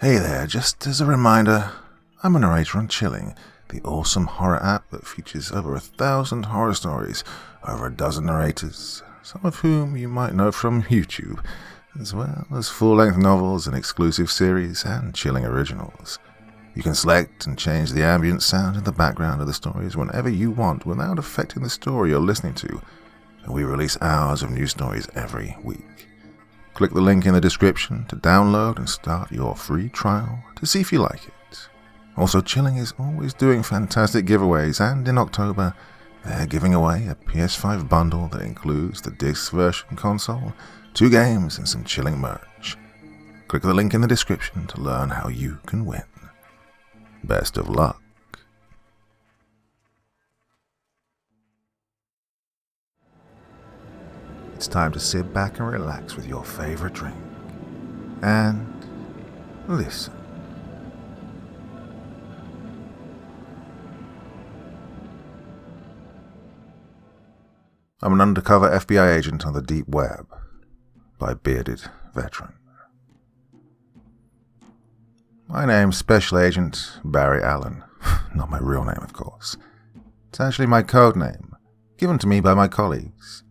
Hey there, just as a reminder, I'm a narrator on Chilling, the awesome horror app that features over 1,000 horror stories, over a dozen narrators, some of whom you might know from YouTube, as well as full-length novels and exclusive series and Chilling originals. You can select and change the ambient sound in the background of the stories whenever you want without affecting the story you're listening to, and we release hours of new stories every week. Click the link in the description to download and start your free trial to see if you like it. Also, Chilling is always doing fantastic giveaways, and in October, they're giving away a PS5 bundle that includes the disc version console, 2 games, and some Chilling merch. Click the link in the description to learn how you can win. Best of luck. It's time to sit back and relax with your favorite drink and listen. I'm an undercover FBI agent on the deep web by BeardedVeteran. My name's Special Agent Barry Allen. Not my real name, of course. It's actually my code name, given to me by my colleagues.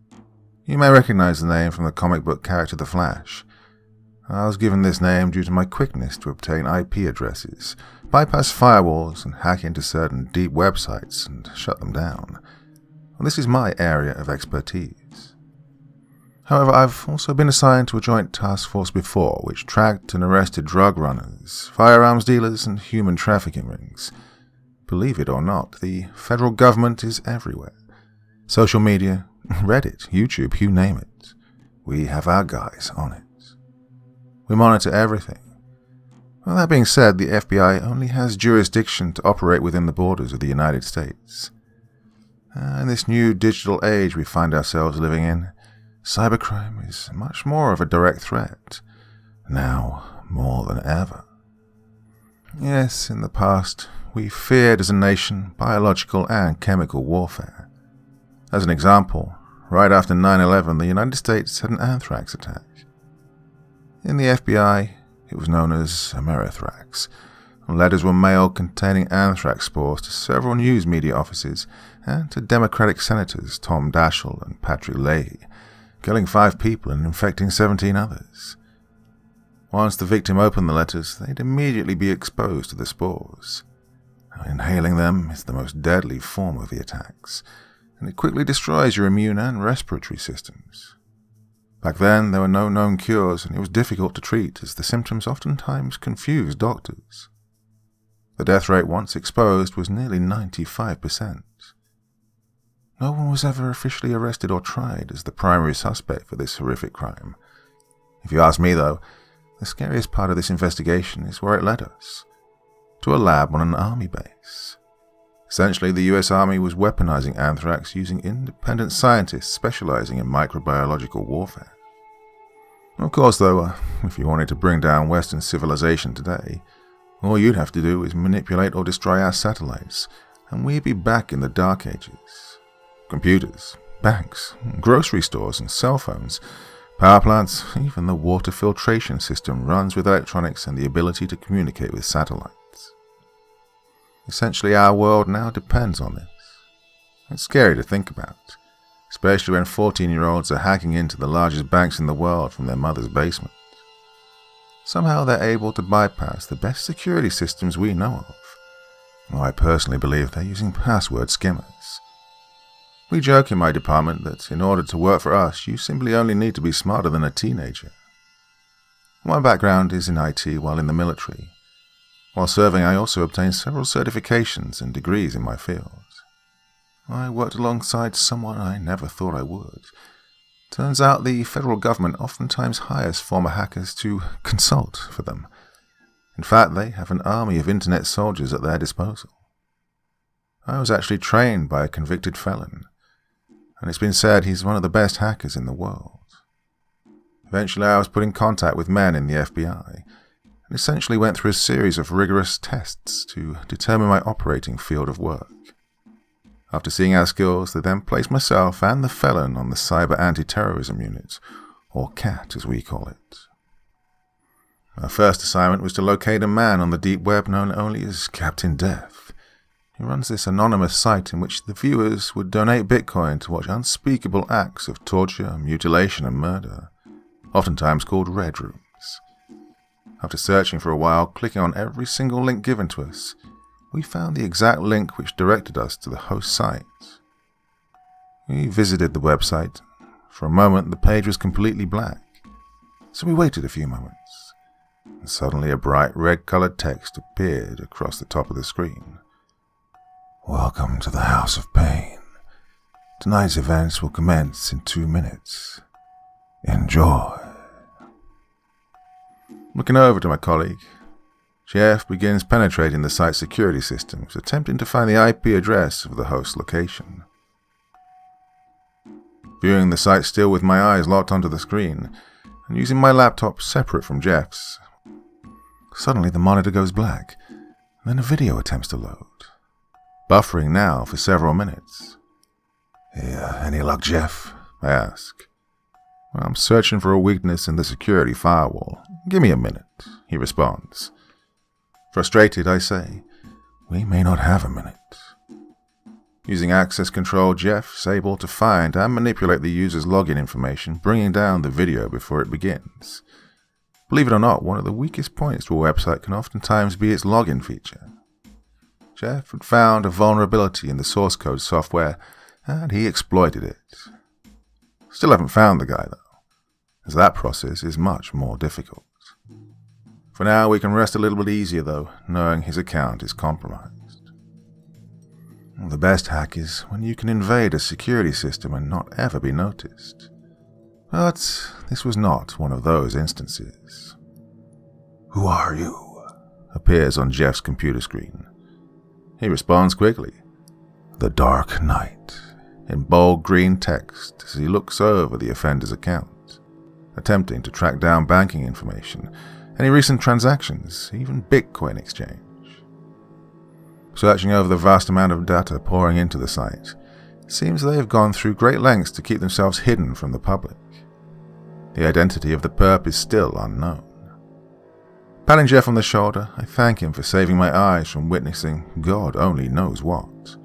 You may recognize the name from the comic book character The Flash. I was given this name due to my quickness to obtain IP addresses, bypass firewalls, and hack into certain deep websites and shut them down. Well, this is my area of expertise. However, I've also been assigned to a joint task force before, which tracked and arrested drug runners, firearms dealers, and human trafficking rings. Believe it or not, the federal government is everywhere. Social media, Reddit, YouTube, you name it. We have our guys on it. We monitor everything. Well, that being said, the FBI only has jurisdiction to operate within the borders of the United States. In this new digital age we find ourselves living in, cybercrime is much more of a direct threat, now more than ever. Yes, in the past, we feared as a nation biological and chemical warfare. As an example, right after 9/11, the United States had an anthrax attack. In the FBI, it was known as Amerithrax. Letters were mailed containing anthrax spores to several news media offices and to Democratic Senators Tom Daschle and Patrick Leahy, killing 5 people and infecting 17 others. Once the victim opened the letters, they'd immediately be exposed to the spores. Inhaling them is the most deadly form of the attacks, and it quickly destroys your immune and respiratory systems. Back then, there were no known cures, and it was difficult to treat, as the symptoms oftentimes confused doctors. The death rate once exposed was nearly 95%. No one was ever officially arrested or tried as the primary suspect for this horrific crime. If you ask me, though, the scariest part of this investigation is where it led us. To a lab on an army base. Essentially, the US Army was weaponizing anthrax using independent scientists specializing in microbiological warfare. Of course, though, if you wanted to bring down Western civilization today, all you'd have to do is manipulate or destroy our satellites, and we'd be back in the Dark Ages. Computers, banks, grocery stores and cell phones, power plants, even the water filtration system runs with electronics and the ability to communicate with satellites. Essentially, our world now depends on this. It's scary to think about, especially when 14-year-olds are hacking into the largest banks in the world from their mother's basement. Somehow they're able to bypass the best security systems we know of. Well, I personally believe they're using password skimmers. We joke in my department that in order to work for us, you simply only need to be smarter than a teenager. My background is in IT while in the military. While serving, I also obtained several certifications and degrees in my field. I worked alongside someone I never thought I would. Turns out the federal government oftentimes hires former hackers to consult for them. In fact, they have an army of internet soldiers at their disposal. I was actually trained by a convicted felon, and it's been said he's one of the best hackers in the world. Eventually, I was put in contact with men in the FBI, and essentially went through a series of rigorous tests to determine my operating field of work. After seeing our skills, they then placed myself and the felon on the Cyber Anti-Terrorism Unit, or CAT as we call it. Our first assignment was to locate a man on the deep web known only as Captain Death. He runs this anonymous site in which the viewers would donate Bitcoin to watch unspeakable acts of torture, mutilation, and murder, oftentimes called Red Rooms. After searching for a while, clicking on every single link given to us, we found the exact link which directed us to the host site. We visited the website. For a moment, the page was completely black, so we waited a few moments, and suddenly a bright red-colored text appeared across the top of the screen. Welcome to the House of Pain. Tonight's events will commence in 2 minutes. Enjoy. Looking over to my colleague, Jeff begins penetrating the site's security systems, attempting to find the IP address of the host location. Viewing the site still with my eyes locked onto the screen, and using my laptop separate from Jeff's, suddenly the monitor goes black, and then a video attempts to load, buffering now for several minutes. Any luck, Jeff? I ask. I'm searching for a weakness in the security firewall. Give me a minute, he responds. Frustrated, I say, we may not have a minute. Using access control, Jeff's able to find and manipulate the user's login information, bringing down the video before it begins. Believe it or not, one of the weakest points to a website can oftentimes be its login feature. Jeff had found a vulnerability in the source code software, and he exploited it. Still haven't found the guy, though, as that process is much more difficult. For now, we can rest a little bit easier, though, knowing his account is compromised. The best hack is when you can invade a security system and not ever be noticed. But this was not one of those instances. Who are you? Appears on Jeff's computer screen. He responds quickly. The Dark Knight, in bold green text as he looks over the offender's account, attempting to track down banking information, any recent transactions, even Bitcoin exchange. Searching over the vast amount of data pouring into the site, it seems they have gone through great lengths to keep themselves hidden from the public. The identity of the perp is still unknown. Patting Jeff on the shoulder, I thank him for saving my eyes from witnessing God only knows what.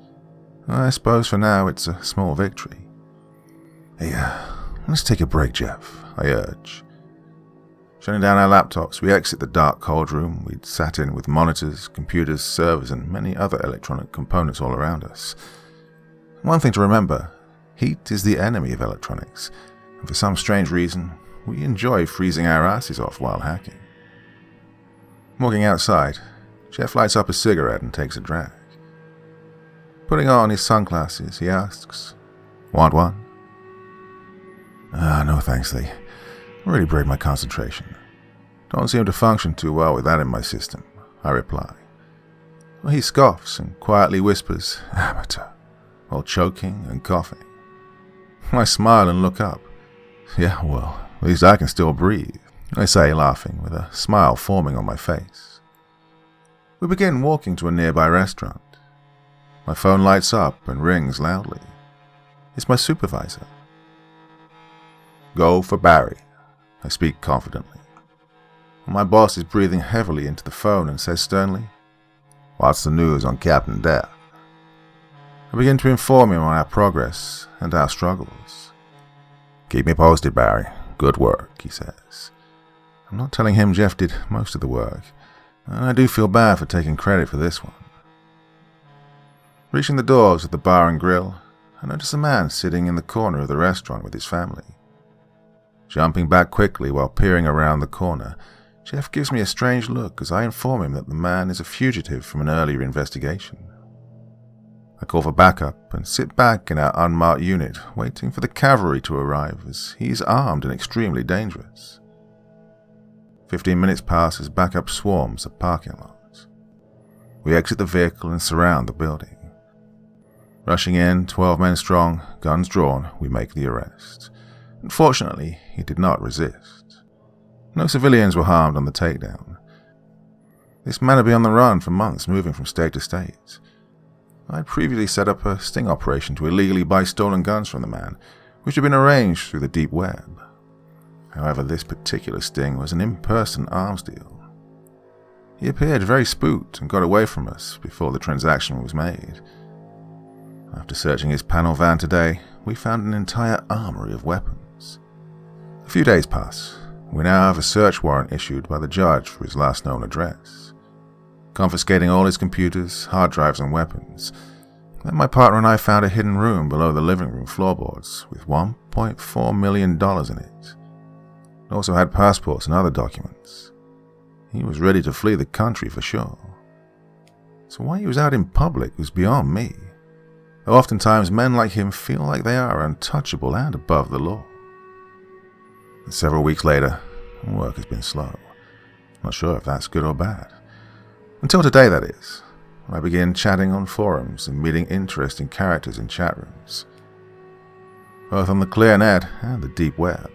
I suppose for now it's a small victory. Hey, let's take a break, Jeff, I urge. Shutting down our laptops, we exit the dark cold room we'd sat in with monitors, computers, servers, and many other electronic components all around us. One thing to remember, heat is the enemy of electronics, and for some strange reason, we enjoy freezing our asses off while hacking. Walking outside, Jeff lights up a cigarette and takes a drag. Putting on his sunglasses, he asks, "Want one?" No thanks, they really break my concentration. Don't seem to function too well with that in my system, I reply. Well, he scoffs and quietly whispers, "Amateur," while choking and coughing. I smile and look up. Yeah, well, at least I can still breathe, I say, laughing, with a smile forming on my face. We begin walking to a nearby restaurant. My phone lights up and rings loudly. It's my supervisor. Go for Barry, I speak confidently. My boss is breathing heavily into the phone and says sternly, "What's the news on Captain Death?" I begin to inform him on our progress and our struggles. "Keep me posted, Barry. Good work," he says. I'm not telling him Jeff did most of the work, and I do feel bad for taking credit for this one. Reaching the doors of the bar and grill, I notice a man sitting in the corner of the restaurant with his family. Jumping back quickly while peering around the corner, Jeff gives me a strange look as I inform him that the man is a fugitive from an earlier investigation. I call for backup and sit back in our unmarked unit, waiting for the cavalry to arrive as he is armed and extremely dangerous. 15 minutes pass as backup swarms the parking lot. We exit the vehicle and surround the building. Rushing in, 12 men strong, guns drawn, we make the arrest. Unfortunately, he did not resist. No civilians were harmed on the takedown. This man had been on the run for months, moving from state to state. I had previously set up a sting operation to illegally buy stolen guns from the man, which had been arranged through the deep web. However, this particular sting was an in-person arms deal. He appeared very spooked and got away from us before the transaction was made. After searching his panel van today, we found an entire armory of weapons. A few days pass. We now have a search warrant issued by the judge for his last known address, confiscating all his computers, hard drives and weapons. Then my partner and I found a hidden room below the living room floorboards with $1.4 million in it. It also had passports and other documents. He was ready to flee the country for sure. So why he was out in public was beyond me. Though oftentimes men like him feel like they are untouchable and above the law. And several weeks later, work has been slow. Not sure if that's good or bad. Until today, that is. When I began chatting on forums and meeting interesting characters in chat rooms, both on the clear net and the deep web.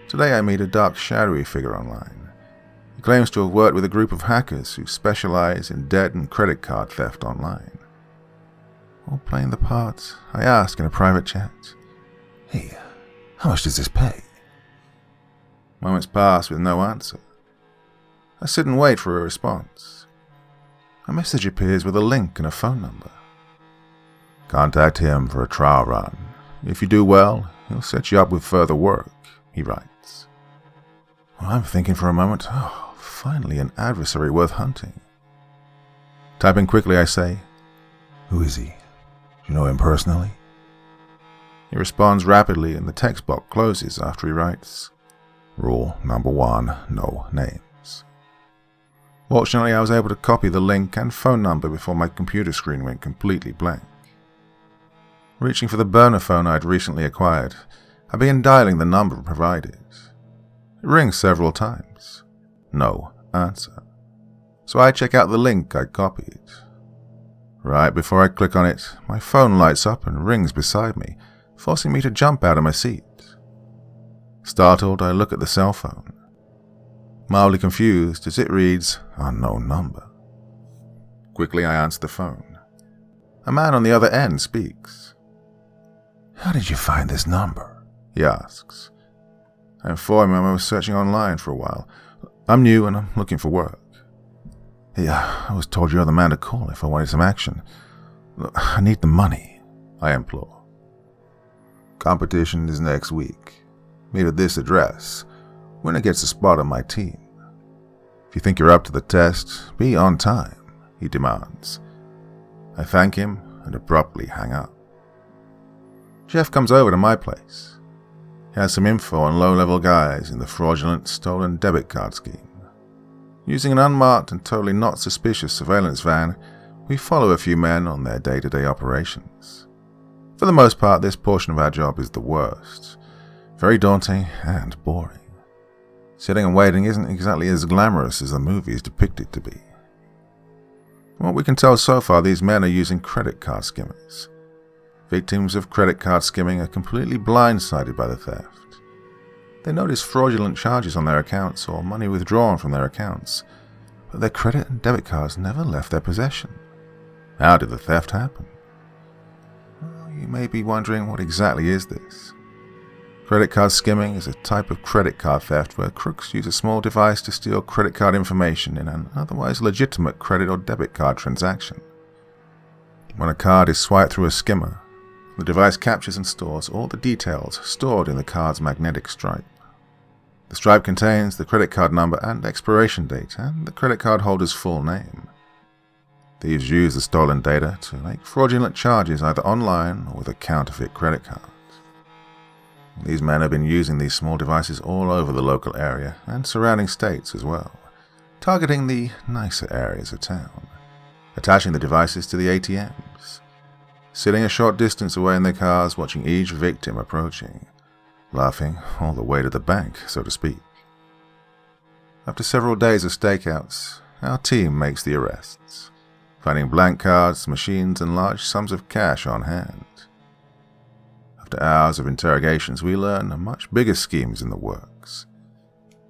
Today I meet a dark, shadowy figure online. He claims to have worked with a group of hackers who specialize in debt and credit card theft online. While playing the part, I ask in a private chat, "Hey, how much does this pay?" Moments pass with no answer. I sit and wait for a response. A message appears with a link and a phone number. "Contact him for a trial run. If you do well, he'll set you up with further work," he writes. Well, I'm thinking for a moment, finally an adversary worth hunting. Typing quickly, I say, "Who is he? Do you know him personally?" He responds rapidly and the text box closes after he writes, "Rule number 1, no names." Fortunately, I was able to copy the link and phone number before my computer screen went completely blank. Reaching for the burner phone I'd recently acquired, I began dialing the number provided. It rings several times. No answer. So I check out the link I copied. Right before I click on it, my phone lights up and rings beside me, forcing me to jump out of my seat. Startled, I look at the cell phone. Mildly confused as it reads, "Unknown number." Quickly I answer the phone. A man on the other end speaks. "How did you find this number?" he asks. I inform him I was searching online for a while. "I'm new and I'm looking for work." "Yeah, I was told you're the man to call if I wanted some action. Look, I need the money," I implore. "Competition is next week. Meet at this address. Winner gets a spot on my team. If you think you're up to the test, be on time," he demands. I thank him and abruptly hang up. Jeff comes over to my place. He has some info on low-level guys in the fraudulent stolen debit card scheme. Using an unmarked and totally not suspicious surveillance van, we follow a few men on their day-to-day operations. For the most part, this portion of our job is the worst. Very daunting and boring. Sitting and waiting isn't exactly as glamorous as the movies depict it to be. From what we can tell so far, these men are using credit card skimmers. Victims of credit card skimming are completely blindsided by the theft. They notice fraudulent charges on their accounts or money withdrawn from their accounts, but their credit and debit cards never left their possession. How did the theft happen? Well, you may be wondering, what exactly is this? Credit card skimming is a type of credit card theft where crooks use a small device to steal credit card information in an otherwise legitimate credit or debit card transaction. When a card is swiped through a skimmer, the device captures and stores all the details stored in the card's magnetic stripe. The stripe contains the credit card number and expiration date and the credit card holder's full name. Thieves use the stolen data to make fraudulent charges either online or with a counterfeit credit card. These men have been using these small devices all over the local area and surrounding states as well, targeting the nicer areas of town, attaching the devices to the ATMs, sitting a short distance away in their cars watching each victim approaching, laughing all the way to the bank, so to speak. After several days of stakeouts, our team makes the arrests, finding blank cards, machines, and large sums of cash on hand. After hours of interrogations, we learn a much bigger scheme is in the works.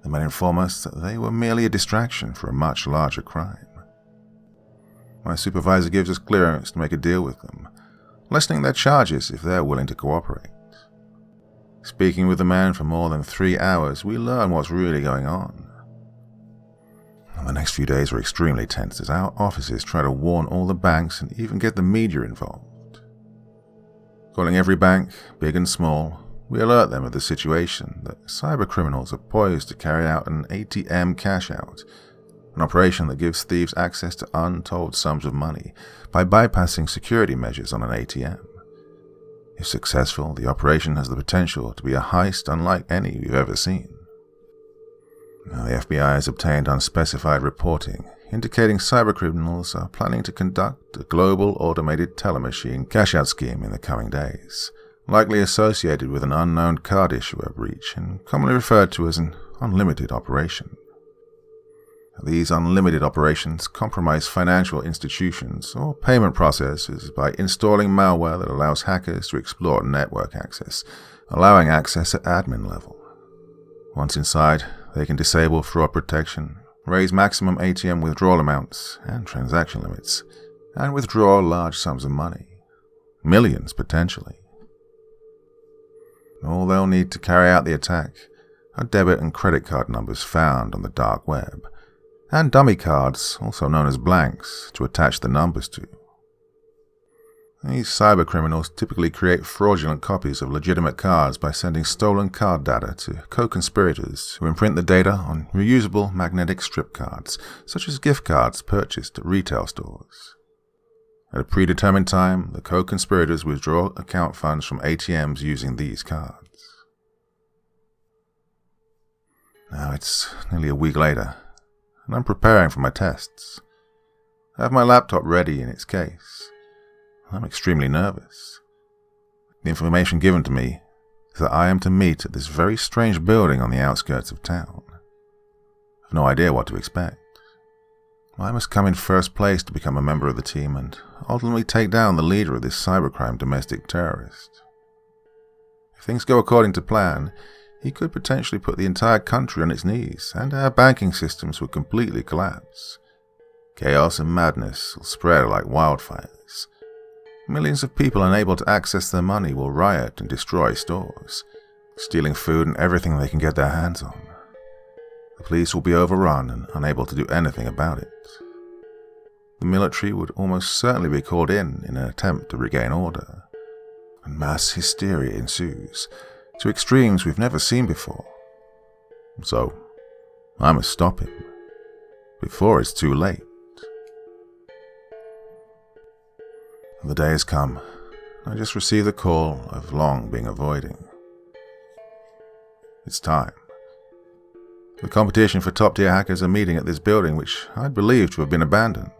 The men inform us that they were merely a distraction for a much larger crime. My supervisor gives us clearance to make a deal with them, lessening their charges if they're willing to cooperate. Speaking with the man for more than 3 hours, we learn what's really going on. The next few days were extremely tense as our officers try to warn all the banks and even get the media involved. Calling every bank, big and small, we alert them of the situation that cybercriminals are poised to carry out an ATM cash-out, an operation that gives thieves access to untold sums of money by bypassing security measures on an ATM. If successful, the operation has the potential to be a heist unlike any we've ever seen. Now, the FBI has obtained unspecified reporting indicating cybercriminals are planning to conduct a global automated teller machine cash-out scheme in the coming days, likely associated with an unknown card issuer breach and commonly referred to as an unlimited operation. These unlimited operations compromise financial institutions or payment processors by installing malware that allows hackers to exploit network access, allowing access at admin level. Once inside, they can disable fraud protection, raise maximum ATM withdrawal amounts and transaction limits, and withdraw large sums of money, millions potentially. All they'll need to carry out the attack are debit and credit card numbers found on the dark web, and dummy cards, also known as blanks, to attach the numbers to. These cybercriminals typically create fraudulent copies of legitimate cards by sending stolen card data to co-conspirators who imprint the data on reusable magnetic strip cards, such as gift cards purchased at retail stores. At a predetermined time, the co-conspirators withdraw account funds from ATMs using these cards. Now it's nearly a week later, and I'm preparing for my tests. I have my laptop ready in its case. I'm extremely nervous. The information given to me is that I am to meet at this very strange building on the outskirts of town. I have no idea what to expect. I must come in first place to become a member of the team and ultimately take down the leader of this cybercrime domestic terrorist. If things go according to plan, he could potentially put the entire country on its knees, and our banking systems would completely collapse. Chaos and madness will spread like wildfires. Millions of people unable to access their money will riot and destroy stores, stealing food and everything they can get their hands on. The police will be overrun and unable to do anything about it. The military would almost certainly be called in an attempt to regain order, and mass hysteria ensues, to extremes we've never seen before. So, I must stop him, before it's too late. The day has come. I just received the call I've long been avoiding. It's time. The competition for top-tier hackers are meeting at this building, which I'd believed to have been abandoned.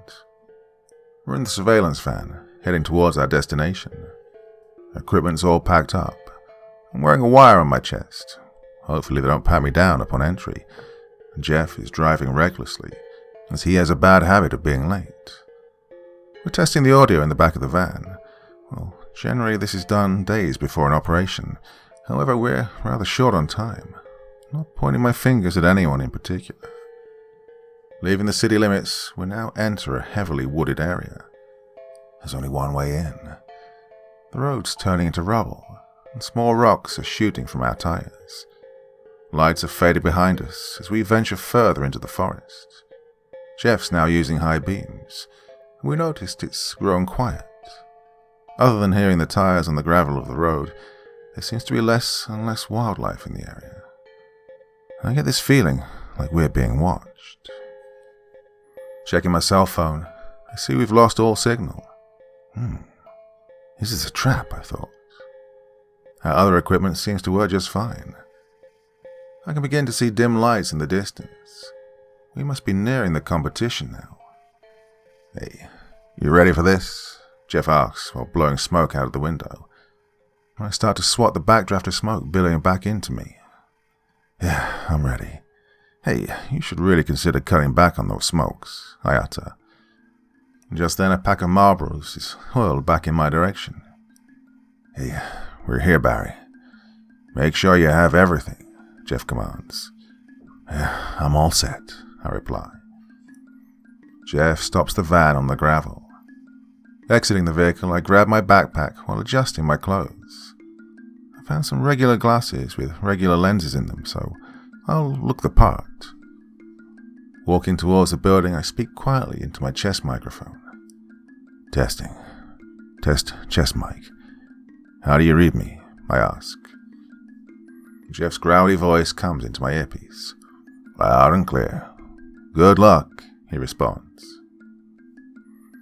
We're in the surveillance van, heading towards our destination. Equipment's all packed up. I'm wearing a wire on my chest. Hopefully they don't pat me down upon entry. Jeff is driving recklessly, as he has a bad habit of being late. We're testing the audio in the back of the van. Well, generally this is done days before an operation. However, we're rather short on time. Not pointing my fingers at anyone in particular. Leaving the city limits, we now enter a heavily wooded area. There's only one way in. The road's turning into rubble, and small rocks are shooting from our tires. Lights have faded behind us as we venture further into the forest. Jeff's now using high beams. We noticed it's grown quiet. Other than hearing the tires on the gravel of the road, there seems to be less and less wildlife in the area. I get this feeling like we're being watched. Checking my cell phone, I see we've lost all signal. This is a trap, I thought. Our other equipment seems to work just fine. I can begin to see dim lights in the distance. We must be nearing the competition now. Hey, you ready for this? Jeff asks while blowing smoke out of the window. I start to swat the backdraft of smoke billowing back into me. Yeah, I'm ready. Hey, you should really consider cutting back on those smokes, I utter. Just then a pack of Marlboros is hurled back in my direction. Hey, we're here, Barry. Make sure you have everything, Jeff commands. Yeah, I'm all set, I reply. Jeff stops the van on the gravel. Exiting the vehicle, I grab my backpack while adjusting my clothes. I've found some regular glasses with regular lenses in them, so I'll look the part. Walking towards the building, I speak quietly into my chest microphone. Testing. Test chest mic. How do you read me? I ask. Jeff's growly voice comes into my earpiece. Loud and clear. Good luck, he responds.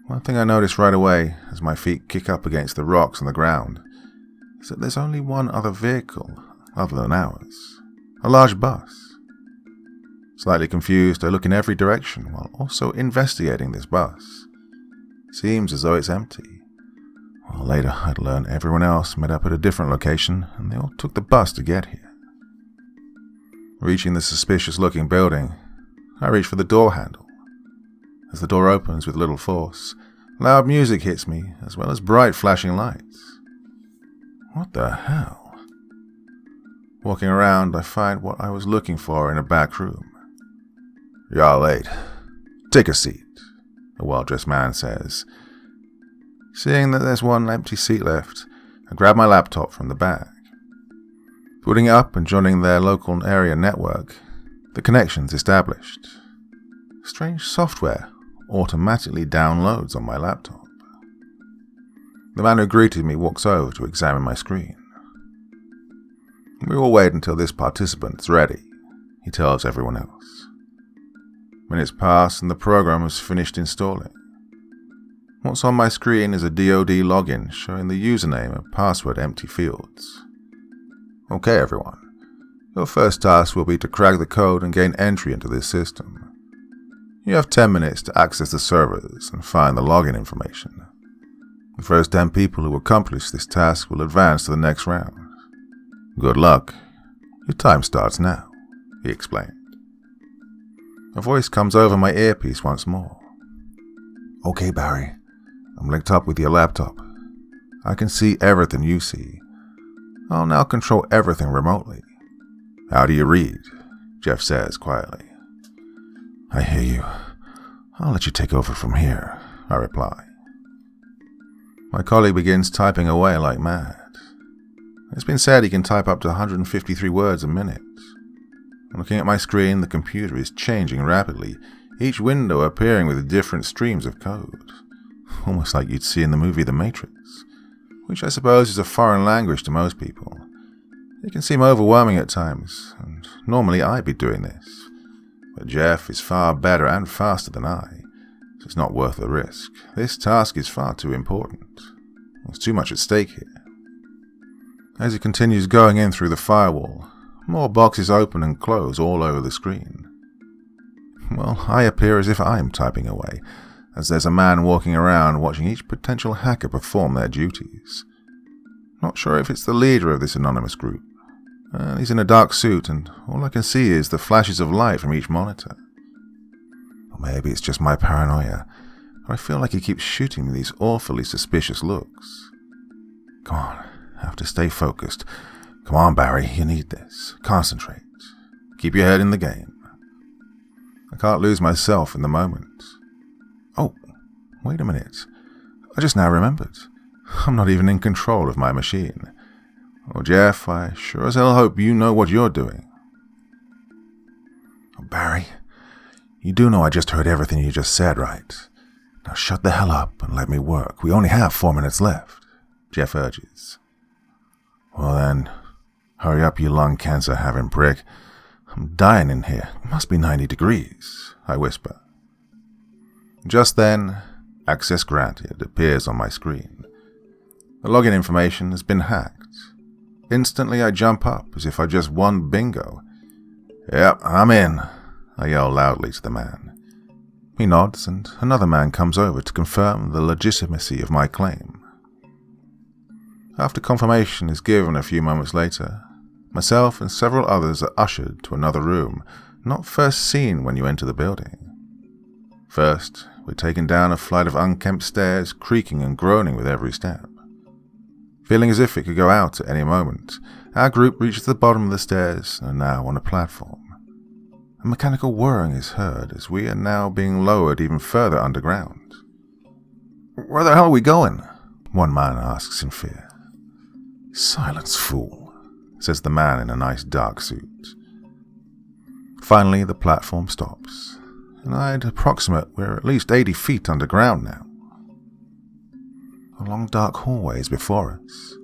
One thing I notice right away as my feet kick up against the rocks on the ground is that there's only one other vehicle other than ours. A large bus. Slightly confused, I look in every direction while also investigating this bus. Seems as though it's empty. Well, later I'd learn everyone else met up at a different location and they all took the bus to get here. Reaching the suspicious-looking building, I reach for the door handle. As the door opens with little force, loud music hits me as well as bright flashing lights. What the hell? Walking around, I find what I was looking for in a back room. Y'all late. Take a seat, a well-dressed man says. Seeing that there's one empty seat left, I grab my laptop from the bag. Putting it up and joining their local area network, the connection's established. Strange software automatically downloads on my laptop. The man who greeted me walks over to examine my screen. We will wait until this participant's ready, he tells everyone else. Minutes pass and the program has finished installing. What's on my screen is a DoD login showing the username and password empty fields. Okay, everyone. Your first task will be to crack the code and gain entry into this system. You have 10 minutes to access the servers and find the login information. The first 10 people who accomplish this task will advance to the next round. Good luck. Your time starts now, he explained. A voice comes over my earpiece once more. Okay, Barry. I'm linked up with your laptop. I can see everything you see. I'll now control everything remotely. How do you read? Jeff says quietly. I hear you. I'll let you take over from here, I reply. My colleague begins typing away like mad. It's been said he can type up to 153 words a minute. Looking at my screen, the computer is changing rapidly, each window appearing with different streams of code. Almost like you'd see in the movie The Matrix, which I suppose is a foreign language to most people. It can seem overwhelming at times, and normally I'd be doing this. But Jeff is far better and faster than I, so it's not worth the risk. This task is far too important. There's too much at stake here. As he continues going in through the firewall, more boxes open and close all over the screen. Well, I appear as if I'm typing away, as there's a man walking around watching each potential hacker perform their duties. Not sure if it's the leader of this anonymous group. He's in a dark suit, and all I can see is the flashes of light from each monitor. Or maybe it's just my paranoia, but I feel like he keeps shooting me these awfully suspicious looks. Come on, I have to stay focused. Come on, Barry, you need this. Concentrate. Keep your head in the game. I can't lose myself in the moment. Oh, wait a minute. I just now remembered. I'm not even in control of my machine. Oh, Jeff, I sure as hell hope you know what you're doing. Oh, Barry, you do know I just heard everything you just said, right? Now shut the hell up and let me work. We only have 4 minutes left, Jeff urges. Well then, hurry up, you lung cancer having prick. I'm dying in here. It must be 90 degrees, I whisper. Just then, access granted appears on my screen. The login information has been hacked. Instantly I jump up as if I just won bingo. Yep, I'm in, I yell loudly to the man. He nods and another man comes over to confirm the legitimacy of my claim. After confirmation is given a few moments later, myself and several others are ushered to another room, not first seen when you enter the building. First, we're taken down a flight of unkempt stairs, creaking and groaning with every step. Feeling as if it could go out at any moment, our group reaches the bottom of the stairs and are now on a platform. A mechanical whirring is heard as we are now being lowered even further underground. Where the hell are we going? One man asks in fear. Silence, fool, says the man in a nice dark suit. Finally, the platform stops, and I'd approximate we're at least 80 feet underground now. A long dark hallway is before us,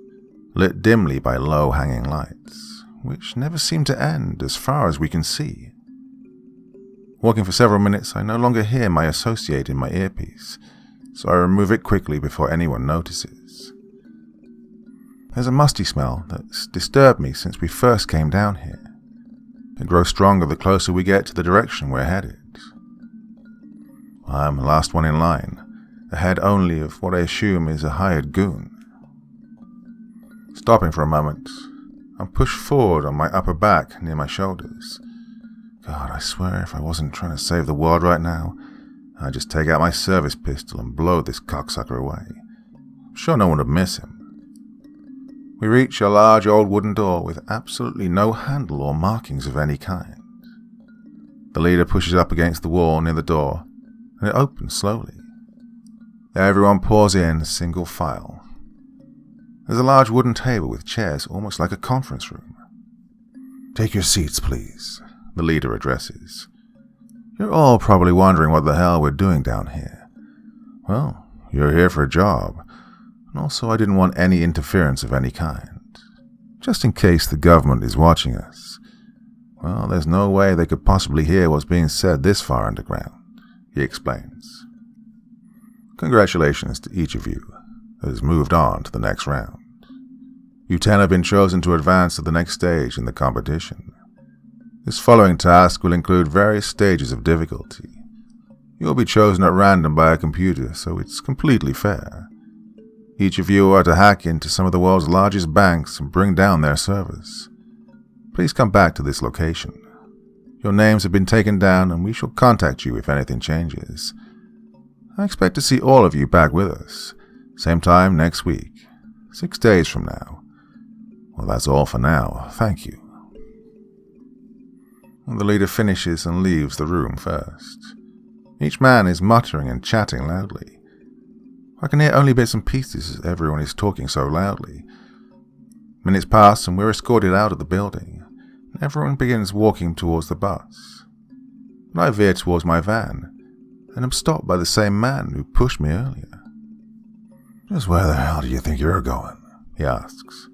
lit dimly by low-hanging lights, which never seem to end as far as we can see. Walking for several minutes, I no longer hear my associate in my earpiece, so I remove it quickly before anyone notices. There's a musty smell that's disturbed me since we first came down here. It grows stronger the closer we get to the direction we're headed. I'm the last one in line, ahead only of what I assume is a hired goon. Stopping for a moment, I'm pushed forward on my upper back near my shoulders. God, I swear if I wasn't trying to save the world right now, I'd just take out my service pistol and blow this cocksucker away. I'm sure no one would miss him. We reach a large old wooden door with absolutely no handle or markings of any kind. The leader pushes up against the wall near the door, and it opens slowly. Everyone pours in single file. There's a large wooden table with chairs almost like a conference room. "Take your seats, please," the leader addresses. "You're all probably wondering what the hell we're doing down here. Well, you're here for a job. And also, I didn't want any interference of any kind. Just in case the government is watching us. Well, there's no way they could possibly hear what's being said this far underground," he explains. "Congratulations to each of you that has moved on to the next round. You 10 have been chosen to advance to the next stage in the competition. This following task will include various stages of difficulty. You'll be chosen at random by a computer, so it's completely fair. Each of you are to hack into some of the world's largest banks and bring down their servers. Please come back to this location. Your names have been taken down and we shall contact you if anything changes. I expect to see all of you back with us, same time next week, 6 days from now. Well, that's all for now. Thank you." And the leader finishes and leaves the room first. Each man is muttering and chatting loudly. I can hear only bits and pieces as everyone is talking so loudly. Minutes pass and we're escorted out of the building, and everyone begins walking towards the bus. And I veer towards my van, and am stopped by the same man who pushed me earlier. "Just where the hell do you think you're going?" he asks.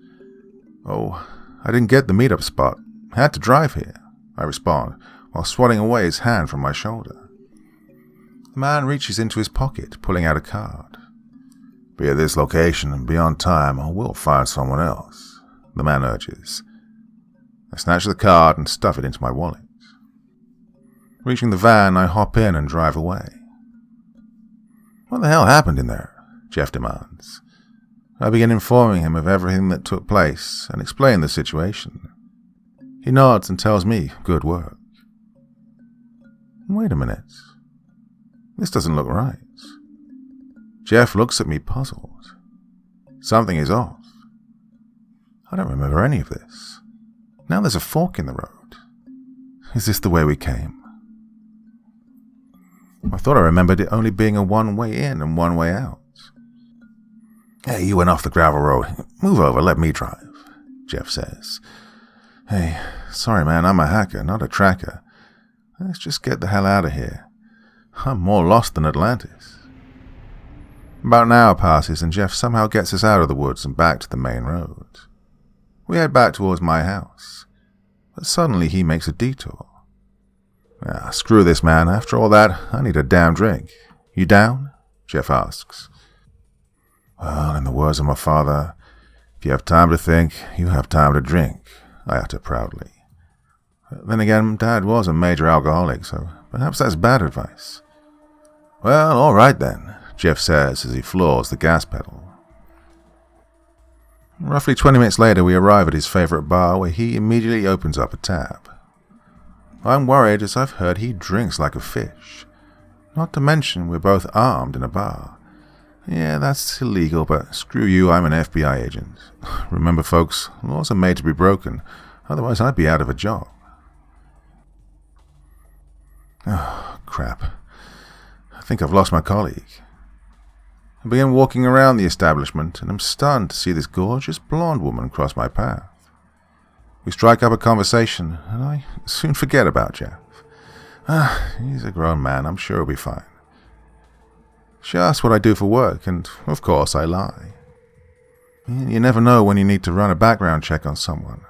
"Oh, I didn't get the meetup spot. I had to drive here," I respond, while swatting away his hand from my shoulder. The man reaches into his pocket, pulling out a card. "Be at this location and be on time, or we'll find someone else," the man urges. I snatch the card and stuff it into my wallet. Reaching the van, I hop in and drive away. "What the hell happened in there?" Jeff demands. I begin informing him of everything that took place and explain the situation. He nods and tells me good work. Wait a minute. This doesn't look right. Jeff looks at me puzzled. Something is off. I don't remember any of this. Now there's a fork in the road. Is this the way we came? I thought I remembered it only being a one-way in and one-way out. "Hey, you went off the gravel road. Move over, let me drive," Jeff says. "Hey, sorry man, I'm a hacker, not a tracker. Let's just get the hell out of here. I'm more lost than Atlantis." About an hour passes and Jeff somehow gets us out of the woods and back to the main road. We head back towards my house, but suddenly he makes a detour. Screw this, man. After all that, I need a damn drink. You down? Jeff asks. Well, in the words of my father, if you have time to think, you have time to drink, I utter proudly. Then again, Dad was a major alcoholic, so perhaps that's bad advice. Well, all right then, Jeff says as he floors the gas pedal. Roughly 20 minutes later, we arrive at his favorite bar where he immediately opens up a tab. I'm worried as I've heard he drinks like a fish. Not to mention we're both armed in a bar. Yeah, that's illegal, but screw you, I'm an FBI agent. Remember, folks, laws are made to be broken, otherwise I'd be out of a job. Oh, crap. I think I've lost my colleague. I begin walking around the establishment, and I'm stunned to see this gorgeous blonde woman cross my path. We strike up a conversation, and I soon forget about Jeff. He's a grown man, I'm sure he'll be fine. She asks what I do for work, and of course I lie. You never know when you need to run a background check on someone.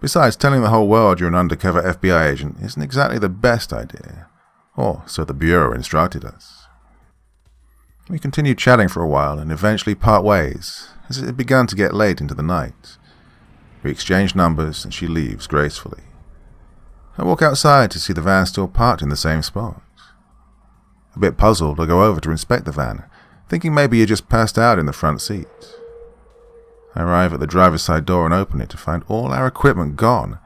Besides, telling the whole world you're an undercover FBI agent isn't exactly the best idea. Or so the Bureau instructed us. We continued chatting for a while and eventually part ways, as it had begun to get late into the night. We exchange numbers and she leaves gracefully. I walk outside to see the van still parked in the same spot. A bit puzzled, I go over to inspect the van, thinking maybe he just passed out in the front seat. I arrive at the driver's side door and open it to find all our equipment gone,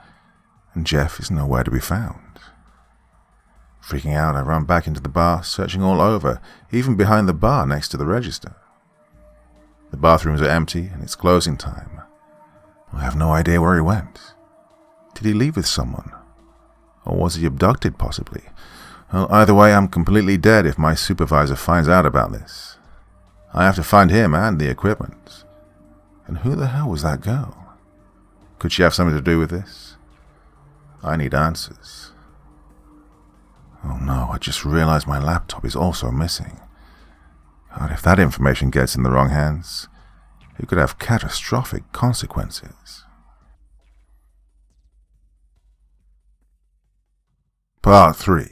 and Jeff is nowhere to be found. Freaking out, I run back into the bar, searching all over, even behind the bar next to the register. The bathrooms are empty, and it's closing time. I have no idea where he went. Did he leave with someone? Or was he abducted, possibly? Well, either way, I'm completely dead if my supervisor finds out about this. I have to find him and the equipment. And who the hell was that girl? Could she have something to do with this? I need answers. Oh no, I just realized my laptop is also missing. God, if that information gets in the wrong hands, it could have catastrophic consequences. Part 3.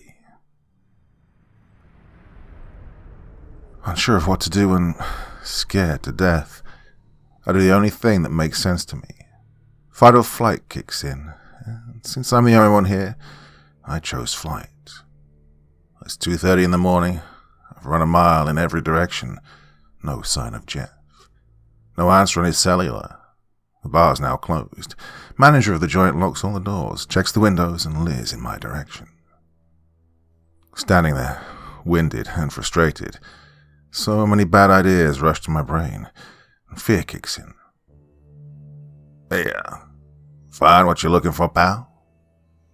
Unsure of what to do and scared to death, I do the only thing that makes sense to me. Fight or flight kicks in, and since I'm the only one here, I chose flight. It's 2:30 in the morning. I've run a mile in every direction. No sign of Jeff. No answer on his cellular. The bar's now closed. Manager of the joint locks all the doors, checks the windows, and leers in my direction. Standing there, winded and frustrated, so many bad ideas rush to my brain, and fear kicks in. Hey, find what you're looking for, pal?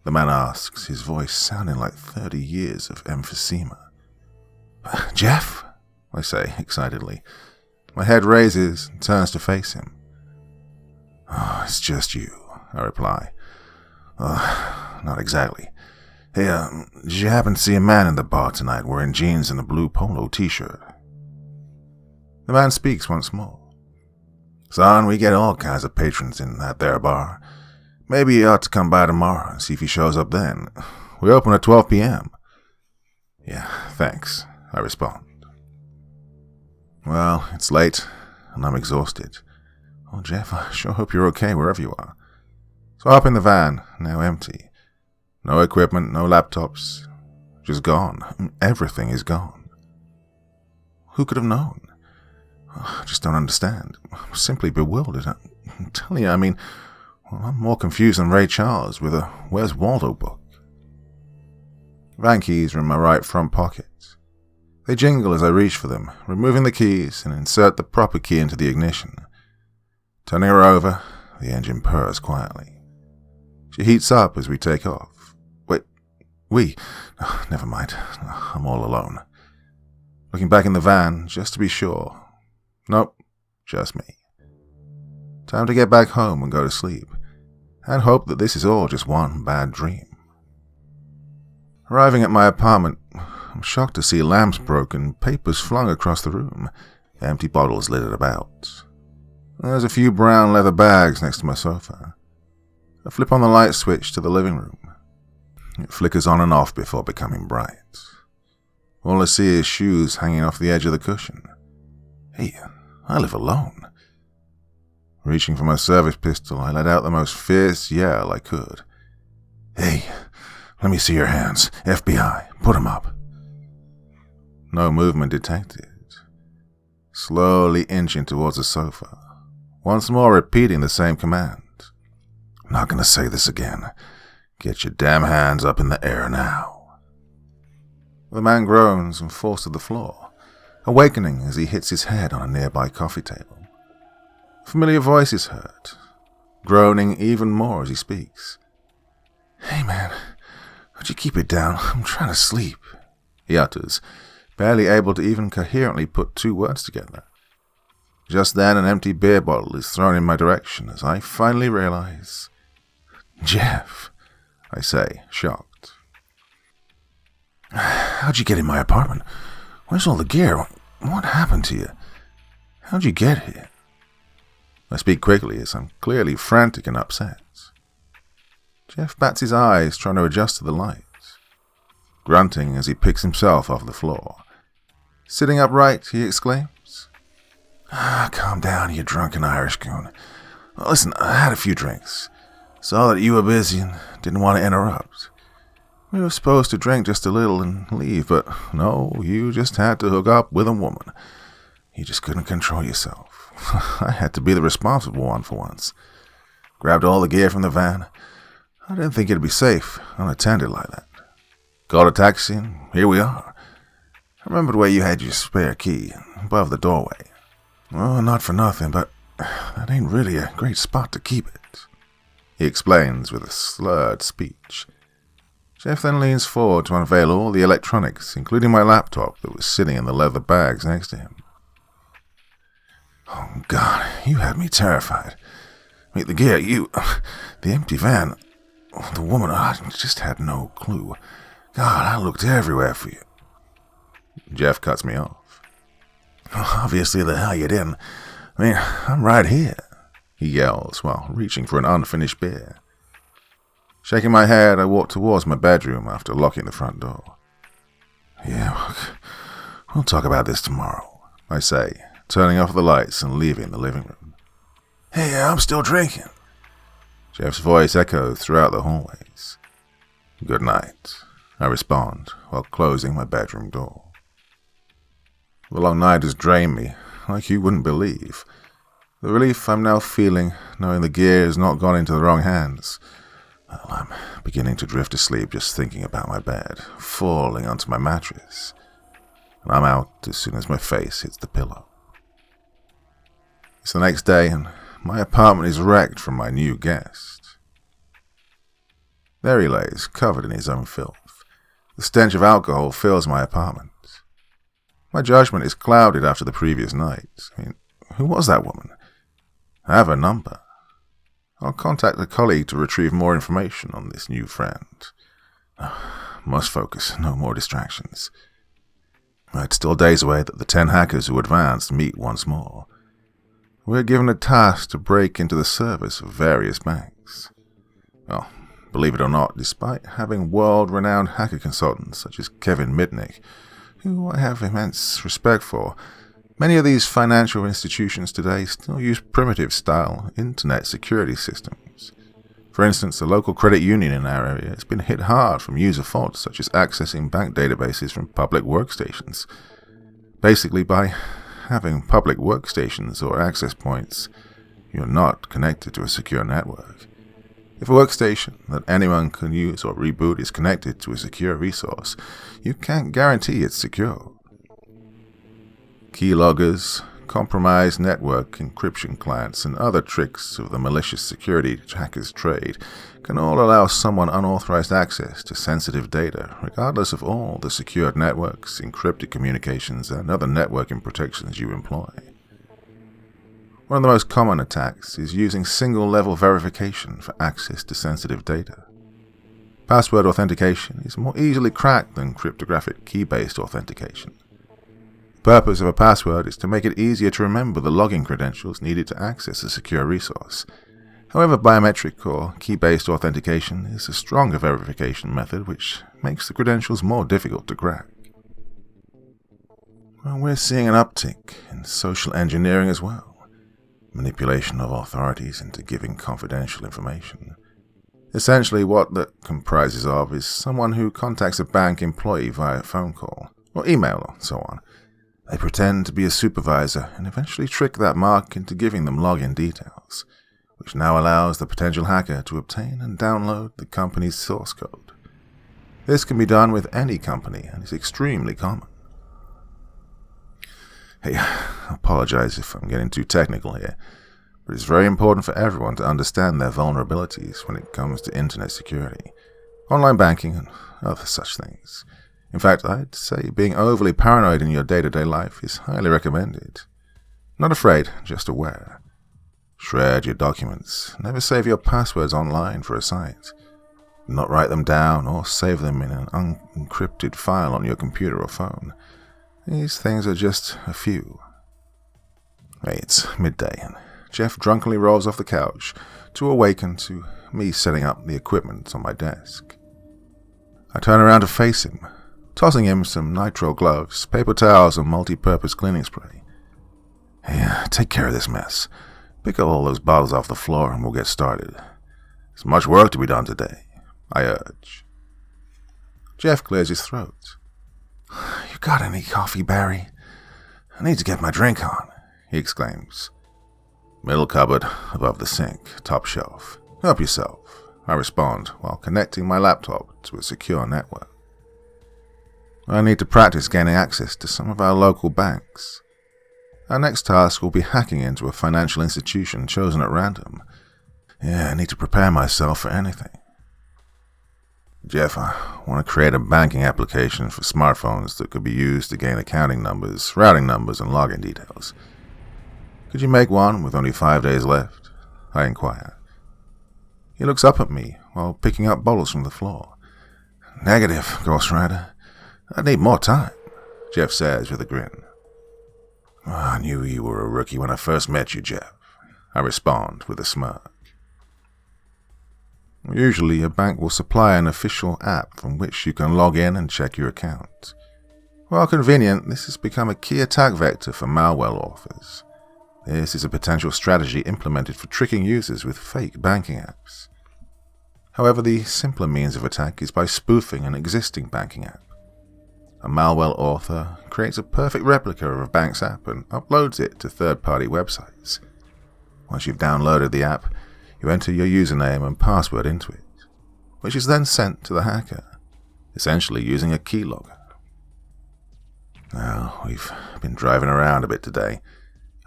The man asks, his voice sounding like 30 years of emphysema. Jeff? I say excitedly. My head raises and turns to face him. Oh, it's just you, I reply. Not exactly. Hey, did you happen to see a man in the bar tonight wearing jeans and a blue polo t-shirt? The man speaks once more. Son, we get all kinds of patrons in that there bar. Maybe you ought to come by tomorrow and see if he shows up then. We open at 12 p.m. Yeah, thanks, I respond. Well, it's late, and I'm exhausted. Oh, Jeff, I sure hope you're okay wherever you are. So I hop in the van, now empty. No equipment, no laptops. Just gone. Everything is gone. Who could have known? I just don't understand. I'm simply bewildered. I'm telling you, I'm more confused than Ray Charles with a Where's Waldo book. Van keys are in my right front pocket. They jingle as I reach for them, removing the keys and insert the proper key into the ignition. Turning her over, the engine purrs quietly. She heats up as we take off. Wait, never mind. I'm all alone. Looking back in the van, just to be sure. Nope, just me. Time to get back home and go to sleep, and hope that this is all just one bad dream. Arriving at my apartment, I'm shocked to see lamps broken, papers flung across the room, empty bottles littered about. There's a few brown leather bags next to my sofa. I flip on the light switch to the living room. It flickers on and off before becoming bright. All I see is shoes hanging off the edge of the cushion. Hey, I live alone. Reaching for my service pistol, I let out the most fierce yell I could. Hey, let me see your hands. FBI, put 'em up. No movement detected. Slowly inching towards the sofa, once more repeating the same command. I'm not gonna say this again. Get your damn hands up in the air now. The man groans and falls to the floor, awakening as he hits his head on a nearby coffee table. A familiar voice is heard, groaning even more as he speaks. Hey man, would you keep it down? I'm trying to sleep, he utters, barely able to even coherently put two words together. Just then an empty beer bottle is thrown in my direction as I finally realize Jeff, I say, shocked. How'd you get in my apartment? Where's all the gear? What happened to you? How'd you get here? I speak quickly as I'm clearly frantic and upset. Jeff bats his eyes, trying to adjust to the light, grunting as he picks himself off the floor. Sitting upright, he exclaims, Calm down, you drunken Irish goon. Well, listen, I had a few drinks. Saw that you were busy and didn't want to interrupt. We were supposed to drink just a little and leave, but no, you just had to hook up with a woman. You just couldn't control yourself. I had to be the responsible one for once. Grabbed all the gear from the van. I didn't think it'd be safe, unattended like that. Called a taxi, and here we are. I remembered where you had your spare key, above the doorway. Well, not for nothing, but that ain't really a great spot to keep it, he explains with a slurred speech. Jeff then leans forward to unveil all the electronics, including my laptop that was sitting in the leather bags next to him. Oh, God, you had me terrified. Meet the gear, the empty van, the woman, I just had no clue. God, I looked everywhere for you. Jeff cuts me off. Obviously the hell you didn't. I mean, I'm right here, he yells while reaching for an unfinished beer. Shaking my head, I walk towards my bedroom after locking the front door. Yeah, we'll talk about this tomorrow, I say, turning off the lights and leaving the living room. Hey, I'm still drinking. Jeff's voice echoes throughout the hallways. Good night, I respond while closing my bedroom door. The long night has drained me, like you wouldn't believe. The relief I'm now feeling, knowing the gear has not gone into the wrong hands. Well, I'm beginning to drift asleep just thinking about my bed, falling onto my mattress. And I'm out as soon as my face hits the pillow. It's the next day, and my apartment is wrecked from my new guest. There he lays, covered in his own filth. The stench of alcohol fills my apartment. My judgment is clouded after the previous night. I mean, who was that woman? I have her number. I'll contact a colleague to retrieve more information on this new friend. Must focus, no more distractions. It's still days away that the 10 hackers who advanced meet once more. We're given a task to break into the servers of various banks. Well, believe it or not, despite having world-renowned hacker consultants such as Kevin Mitnick, who I have immense respect for, many of these financial institutions today still use primitive-style internet security systems. For instance, the local credit union in our area has been hit hard from user faults such as accessing bank databases from public workstations. Basically, by having public workstations or access points, you're not connected to a secure network. If a workstation that anyone can use or reboot is connected to a secure resource, you can't guarantee it's secure. Keyloggers, compromised network encryption clients, and other tricks of the malicious security hackers' trade can all allow someone unauthorized access to sensitive data, regardless of all the secured networks, encrypted communications, and other networking protections you employ. One of the most common attacks is using single-level verification for access to sensitive data. Password authentication is more easily cracked than cryptographic key-based authentication. The purpose of a password is to make it easier to remember the login credentials needed to access a secure resource. However, biometric or key-based authentication is a stronger verification method which makes the credentials more difficult to crack. Well, we're seeing an uptick in social engineering as well. Manipulation of authorities into giving confidential information. Essentially, what that comprises of is someone who contacts a bank employee via phone call, or email, or so on. They pretend to be a supervisor and eventually trick that mark into giving them login details, which now allows the potential hacker to obtain and download the company's source code. This can be done with any company and is extremely common. Hey, I apologize if I'm getting too technical here, but it's very important for everyone to understand their vulnerabilities when it comes to internet security, online banking, and other such things. In fact, I'd say being overly paranoid in your day-to-day life is highly recommended. Not afraid, just aware. Shred your documents. Never save your passwords online for a site. Do not write them down or save them in an unencrypted file on your computer or phone. These things are just a few. Hey, it's midday, and Jeff drunkenly rolls off the couch to awaken to me setting up the equipment on my desk. I turn around to face him, tossing him some nitrile gloves, paper towels, and multi-purpose cleaning spray. Hey, take care of this mess. Pick up all those bottles off the floor and we'll get started. There's much work to be done today, I urge. Jeff clears his throat. You got any coffee, Barry? I need to get my drink on, he exclaims. Middle cupboard, above the sink, top shelf. Help yourself, I respond while connecting my laptop to a secure network. I need to practice gaining access to some of our local banks. Our next task will be hacking into a financial institution chosen at random. Yeah, I need to prepare myself for anything. Jeff, I want to create a banking application for smartphones that could be used to gain accounting numbers, routing numbers, and login details. Could you make one with only 5 days left? I inquire. He looks up at me while picking up bottles from the floor. Negative, Ghost Rider. I need more time, Jeff says with a grin. I knew you were a rookie when I first met you, Jeff, I respond with a smirk. Usually, a bank will supply an official app from which you can log in and check your account. While convenient, this has become a key attack vector for malware authors. This is a potential strategy implemented for tricking users with fake banking apps. However, the simpler means of attack is by spoofing an existing banking app. A malware author creates a perfect replica of a bank's app and uploads it to third-party websites. Once you've downloaded the app, you enter your username and password into it, which is then sent to the hacker, essentially using a keylogger. Now, we've been driving around a bit today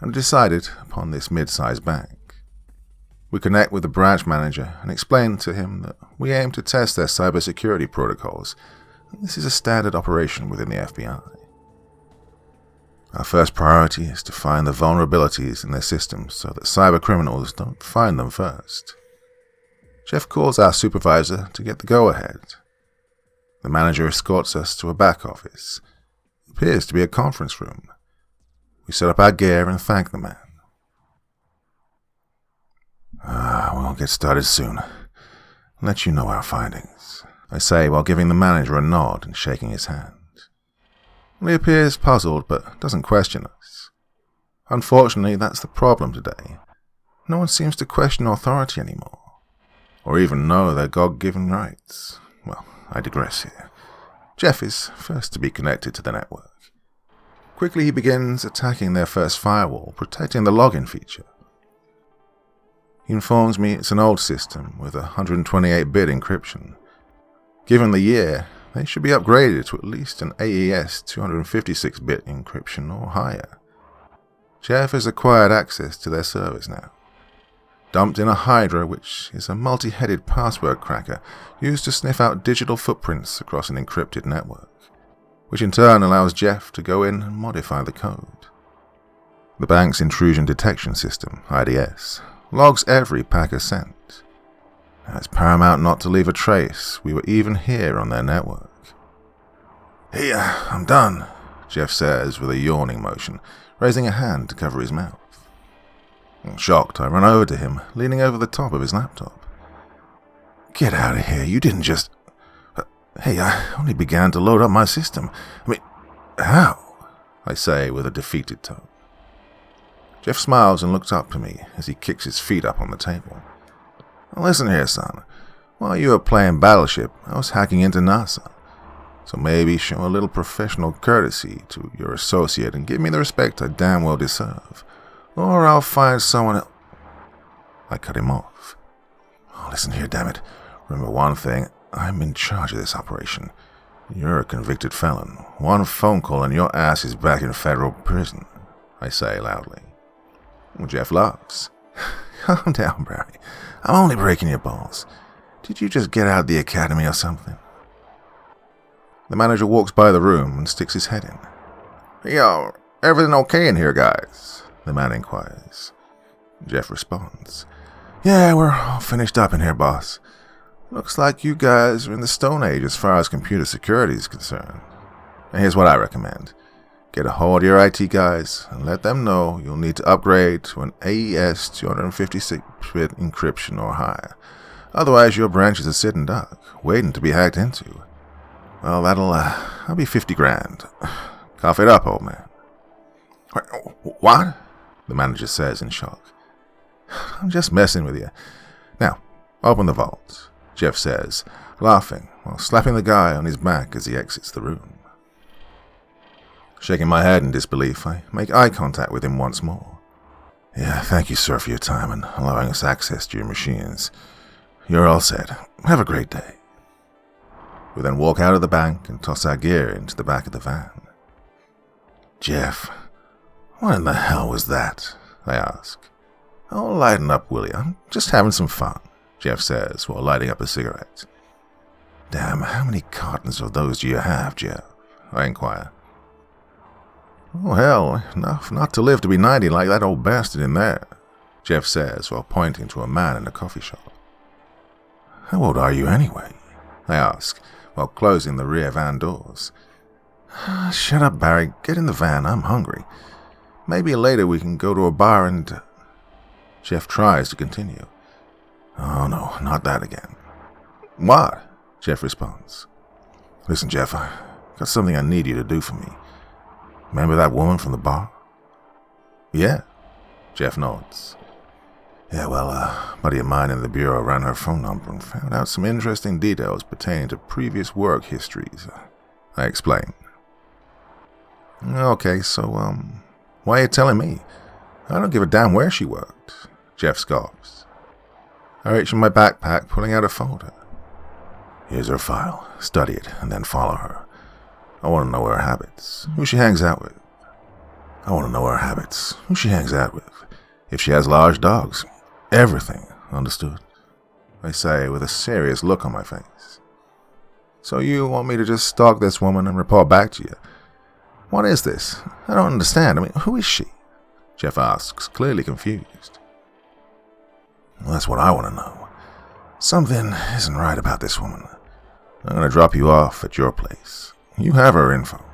and decided upon this mid-sized bank. We connect with the branch manager and explain to him that we aim to test their cybersecurity protocols. This is a standard operation within the FBI. Our first priority is to find the vulnerabilities in their systems so that cyber criminals don't find them first. Jeff calls our supervisor to get the go-ahead. The manager escorts us to a back office. It appears to be a conference room. We set up our gear and thank the man. We'll get started soon. I'll let you know our findings, I say while giving the manager a nod and shaking his hand. He appears puzzled but doesn't question us. Unfortunately, that's the problem today. No one seems to question authority anymore, or even know their God-given rights. Well, I digress here. Jeff is first to be connected to the network. Quickly he begins attacking their first firewall, protecting the login feature. He informs me it's an old system with 128-bit encryption. Given the year, they should be upgraded to at least an AES 256-bit encryption or higher. Jeff has acquired access to their servers now. Dumped in a Hydra, which is a multi-headed password cracker used to sniff out digital footprints across an encrypted network, which in turn allows Jeff to go in and modify the code. The bank's intrusion detection system, IDS, logs every packet sent. It's paramount not to leave a trace we were even here on their network. Hey, I'm done, Jeff says with a yawning motion, raising a hand to cover his mouth. Shocked, I run over to him, leaning over the top of his laptop. Get out of here, you didn't just... Hey, I only began to load up my system. I mean, how? I say with a defeated tone. Jeff smiles and looks up to me as he kicks his feet up on the table. Listen here, son. While you were playing Battleship, I was hacking into NASA. So maybe show a little professional courtesy to your associate and give me the respect I damn well deserve. Or I'll find someone else. I cut him off. Listen here, damn it. Remember one thing. I'm in charge of this operation. You're a convicted felon. One phone call and your ass is back in federal prison, I say loudly. Jeff laughs. Calm down, Barry. I'm only breaking your balls. Did you just get out of the academy or something? The manager walks by the room and sticks his head in. Yo, everything okay in here, guys? The man inquires. Jeff responds. Yeah, we're all finished up in here, boss. Looks like you guys are in the Stone Age as far as computer security is concerned. And here's what I recommend. Get a hold of your IT guys and let them know you'll need to upgrade to an AES 256-bit encryption or higher. Otherwise, your branches are sitting duck, waiting to be hacked into. Well, that'll be 50 grand. Cough it up, old man. What? The manager says in shock. I'm just messing with you. Now, open the vault, Jeff says, laughing while slapping the guy on his back as he exits the room. Shaking my head in disbelief, I make eye contact with him once more. Yeah, thank you, sir, for your time and allowing us access to your machines. You're all set. Have a great day. We then walk out of the bank and toss our gear into the back of the van. Jeff, what in the hell was that? I ask. Oh, lighten up, will you? I'm just having some fun, Jeff says while lighting up a cigarette. Damn, how many cartons of those do you have, Jeff? I inquire. Oh, hell, enough not to live to be 90 like that old bastard in there, Jeff says while pointing to a man in a coffee shop. How old are you anyway? I ask while closing the rear van doors. Shut up, Barry. Get in the van. I'm hungry. Maybe later we can go to a bar and... Jeff tries to continue. Oh, no, not that again. What? Jeff responds. Listen, Jeff, I got something I need you to do for me. Remember that woman from the bar? Yeah. Jeff nods. Yeah, well, a buddy of mine in the bureau ran her phone number and found out some interesting details pertaining to previous work histories. I explain. Okay, so, why are you telling me? I don't give a damn where she worked, Jeff scoffs. I reach in my backpack, pulling out a folder. Here's her file. Study it, and then follow her. I want to know her habits, who she hangs out with. If she has large dogs. Everything, understood? I say with a serious look on my face. So you want me to just stalk this woman and report back to you? What is this? I don't understand. I mean, who is she? Jeff asks, clearly confused. Well, that's what I want to know. Something isn't right about this woman. I'm going to drop you off at your place. You have her info.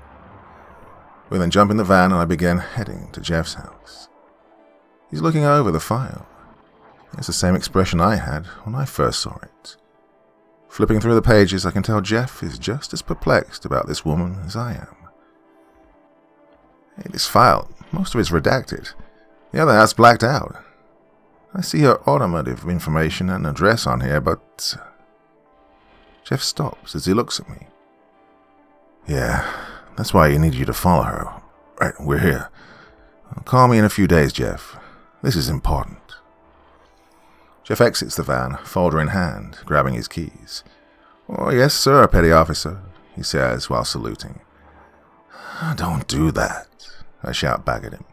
We then jump in the van and I begin heading to Jeff's house. He's looking over the file. It's the same expression I had when I first saw it. Flipping through the pages, I can tell Jeff is just as perplexed about this woman as I am. Hey, this file, most of it's redacted. The other half's blacked out. I see her automotive information and address on here, but... Jeff stops as he looks at me. Yeah, that's why I need you to follow her. Right, we're here. Call me in a few days, Jeff. This is important. Jeff exits the van, folder in hand, grabbing his keys. Oh, yes, sir, petty officer, he says while saluting. Don't do that, I shout back at him.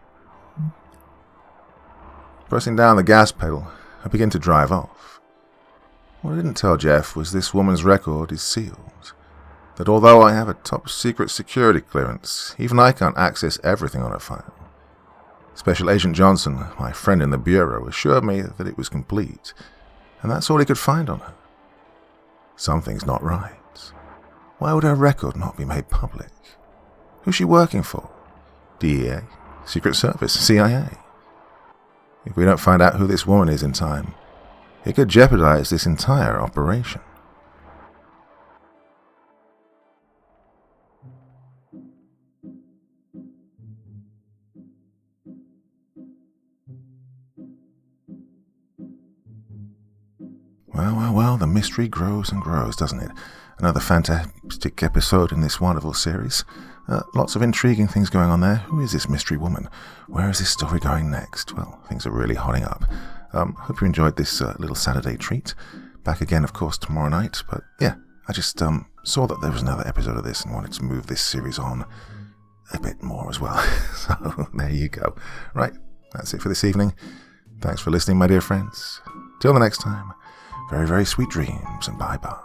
Pressing down the gas pedal, I begin to drive off. What I didn't tell Jeff was this woman's record is sealed. That although I have a top-secret security clearance, even I can't access everything on her file. Special Agent Johnson, my friend in the bureau, assured me that it was complete, and that's all he could find on her. Something's not right. Why would her record not be made public? Who's she working for? DEA? Secret Service? CIA? If we don't find out who this woman is in time, it could jeopardize this entire operation. Well, the mystery grows and grows, doesn't it? Another fantastic episode in this wonderful series. Lots of intriguing things going on there. Who is this mystery woman? Where is this story going next? Well, things are really hotting up. Hope you enjoyed this little Saturday treat. Back again, of course, tomorrow night. But yeah, I just saw that there was another episode of this and wanted to move this series on a bit more as well. So there you go. Right, that's it for this evening. Thanks for listening, my dear friends. Till the next time. Very, very sweet dreams, and bye-bye.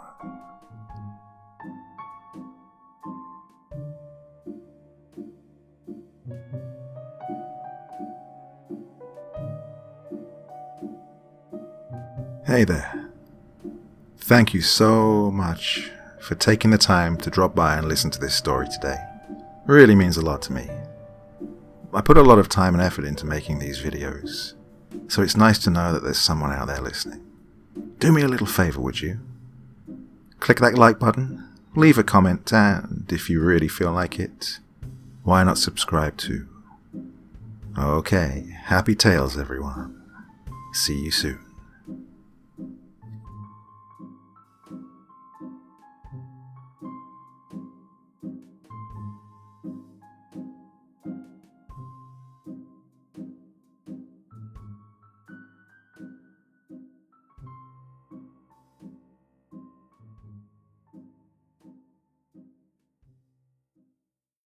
Hey there. Thank you so much for taking the time to drop by and listen to this story today. It really means a lot to me. I put a lot of time and effort into making these videos, so it's nice to know that there's someone out there listening. Do me a little favor, would you? Click that like button, leave a comment, and if you really feel like it, why not subscribe too? Okay, happy tales everyone. See you soon.